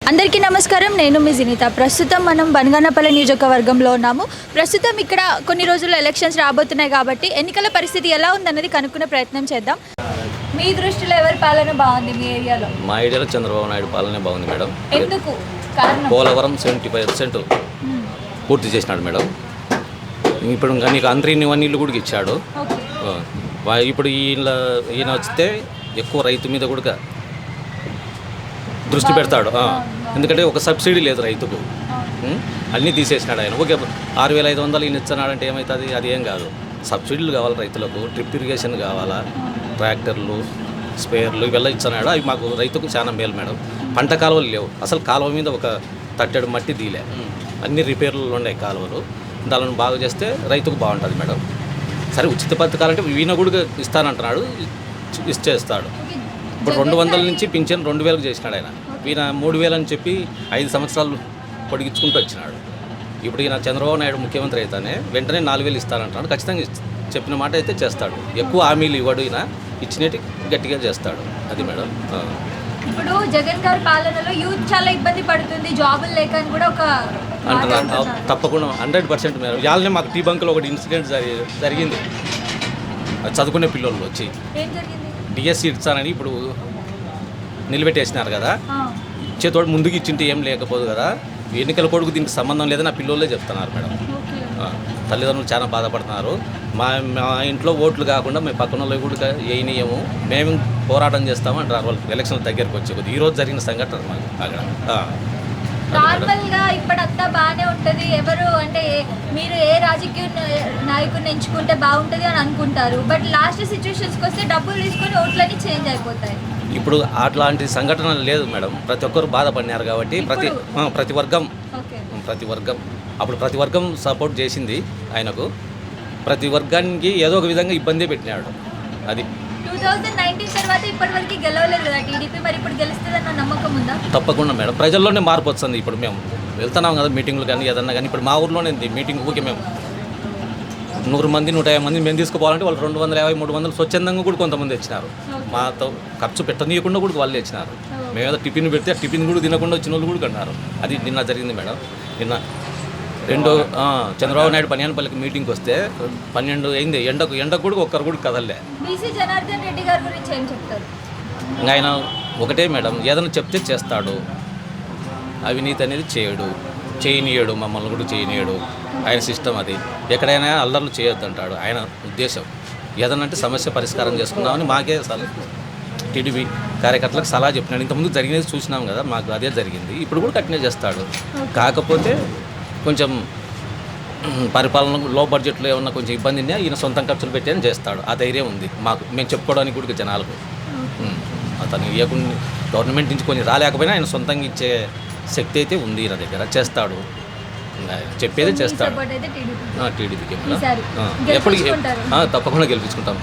అందరికీ నమస్కారం. నేను మీ జినిత. ప్రస్తుతం మనం బనగానపల్లి నియోజకవర్గంలో ఉన్నాము. ప్రస్తుతం ఇక్కడ కొన్ని రోజుల్లో ఎలక్షన్స్ రాబోతున్నాయి కాబట్టి ఎన్నికల పరిస్థితి ఎలా ఉందన్నది కనుక్కునే ప్రయత్నం చేద్దాం. మీ దృష్టిలో ఎవరి పాలన బాగుంది మీ ఏరియాలో? మా ఏరియాలో చంద్రబాబు నాయుడు పాలనే బాగుంది మేడం. ఎందుకు కారణం? పోలవరం 75% పూర్తి చేసినాడు మేడం. ఇప్పుడు ఇంకా నీకు అంతరిని నీళ్ళు కూడా ఇచ్చాడు. ఇప్పుడు ఈయన వస్తే ఎక్కువ రైతు మీద కూడా దృష్టి పెడతాడు. ఎందుకంటే ఒక సబ్సిడీ లేదు రైతుకు, అన్నీ తీసేసినాడు ఆయన. ఓకే 6,500 ఈయన ఇస్తున్నాడంటే ఏమవుతుంది? అది ఏం కాదు. సబ్సిడీలు కావాలి రైతులకు, డ్రిప్ ఇరిగేషన్ కావాలా, ట్రాక్టర్లు, స్పేర్లు ఇవెಲ್ಲ ఇస్తున్నాడు. అవి మాకు రైతుకు చాలా మేలు మేడం. పంట కాలువలు లేవు, అసలు కాలువ మీద ఒక తట్టెడు మట్టి తీలే, అన్ని రిపేర్లు ఉన్నాయి కాలువలు. దానిని బాగు చేస్తే రైతుకు బాగుంటుంది మేడం. సరే ఉచిత పథకాలంటే ఈయన కూడా ఇస్తానంటున్నాడు, ఇచ్చేస్తాడు. ఇప్పుడు 200 నుంచి పింఛన్ 2,000 చేసినాడు ఆయన. ఈయన 3,000 అని చెప్పి 5 సంవత్సరాలు పొడిగించుకుంటూ వచ్చినాడు. ఇప్పుడు ఈయన చంద్రబాబు నాయుడు ముఖ్యమంత్రి అయితేనే వెంటనే 4,000 ఇస్తానంటున్నాడు. ఖచ్చితంగా చెప్పిన మాట అయితే చేస్తాడు. ఎక్కువ హామీలు ఇవ్వడు, ఈయన ఇచ్చినట్టు గట్టిగా చేస్తాడు. అది మేడం. ఇప్పుడు జగన్ గారి పాలనలో యూత్ చాలా ఇబ్బంది పడుతుంది, జాబులు లేక అని కూడా ఒక అంటున్నారు. తప్పకుండా 100% మేడం. ఇవాళనే మాకు టీ బంక్లో ఒకటి ఇన్సిడెంట్ జరిగింది. చదువుకునే పిల్లలు వచ్చి ఏం జరిగింది? డిఎస్సి ఇచ్చానని ఇప్పుడు నిలబెట్టేసినారు కదా. ఇచ్చేతోడు ముందుకు ఇచ్చింటే ఏం లేకపోదు కదా. ఎన్నికల కొడుకు దీనికి సంబంధం లేదని నా పిల్లలే చెప్తున్నారు మేడం. తల్లిదండ్రులు చాలా బాధపడుతున్నారు. మా ఇంట్లో ఓట్లు కాకుండా మేము పక్కన వాళ్ళు కూడా వేయనీయము, మేము పోరాటం చేస్తాము అంటారు. వాళ్ళు ఎలక్షన్ల దగ్గరికి వచ్చే కొద్ది ఈరోజు జరిగిన సంఘటన మాకు అక్కడ. నార్మల్గా ఇప్పుడంతా బాగానే ఉంటుంది. ఎవరు అంటే మీరు ఏ రాజకీయ నాయకుడిని ఎంచుకుంటే బాగుంటుంది అని అనుకుంటారు. బట్ లాస్ట్ సిచ్యువేషన్స్కి వస్తే డబ్బులు తీసుకొని ఓట్లన్నీ చేంజ్ అయిపోతాయి. ఇప్పుడు అట్లాంటి సంఘటన లేదు మేడం. ప్రతి ఒక్కరు బాధపడినారు కాబట్టి ప్రతి వర్గం అప్పుడు ప్రతి వర్గం సపోర్ట్ చేసింది ఆయనకు. ప్రతి వర్గానికి ఏదో ఒక విధంగా ఇబ్బంది పెట్టినాడు. అది 2019 తర్వాత ఇప్పటివరకు గెలవలేదు కదా టీడీపీ. మరి ఇప్పుడు గెలుస్తుందన్న నమ్మకం ఉందా? తప్పకుండా మేడం. ప్రజల్లోనే మార్పు వస్తుంది. ఇప్పుడు మేము వెళ్తున్నాం కదా మీటింగ్లు కానీ ఏదన్నా కానీ. ఇప్పుడు మా ఊర్లోనే మీటింగ్ ఊకే మేము 100 మంది 150 మంది మేము తీసుకుపోవాలంటే వాళ్ళు 250 300 స్వచ్ఛందంగా కూడా కొంతమంది వచ్చినారు. మాతో ఖర్చు పెట్టనీయకుండా కూడా వాళ్ళు వచ్చినారు. మేము ఏదో టిఫిన్ పెడితే టిఫిన్ కూడా తినకుండా వచ్చిన వాళ్ళు కూడా కన్నారు. అది నిన్న జరిగింది మేడం. నిన్న చంద్రబాబు నాయుడు బనగానపల్లికి మీటింగ్కి వస్తే 12 అయింది. ఎండకు కూడా ఒక్కరు కూడా కదలలే. బీసీ జనార్దన్ రెడ్డి గారి గురించి ఏం చెప్తారు? ఆయన ఒకటే మేడం, ఏదైనా చెప్తే చేస్తాడు, అవినీతి అనేది చేయనీయడు, మమ్మల్ని కూడా చేయనీయడు. ఆయన సిస్టమ్ అది. ఎక్కడైనా అల్లర్లు చేయొద్దు అంటాడు ఆయన ఉద్దేశం. ఏదనంటే సమస్య పరిష్కారం చేసుకుందామని మాకే టీడీపీ కార్యకర్తలకు సలహా చెప్పినాడు. ఇంతకుముందు జరిగినది చూసినాం కదా, మాకు అదే జరిగింది. ఇప్పుడు కూడా కంటిన్యూ చేస్తాడు. కాకపోతే కొంచెం పరిపాలన లో బడ్జెట్లో ఏమన్నా కొంచెం ఇబ్బంది ఉన్నా ఈయన సొంతం ఖర్చులు పెట్టి అని చేస్తాడు. ఆ ధైర్యం ఉంది మాకు, మేము చెప్పుకోవడానికి కూడా జనాలకు. అతను ఇవ్వకుండా గవర్నమెంట్ నుంచి కొన్ని రాలేకపోయినా ఆయన సొంతంగా ఇచ్చే శక్తి అయితే ఉంది ఈయన దగ్గర. చేస్తాడు, చెప్పేదే చేస్తాడు. టీడీపీకి ఎప్పటికీ తప్పకుండా గెలిపించుకుంటాం.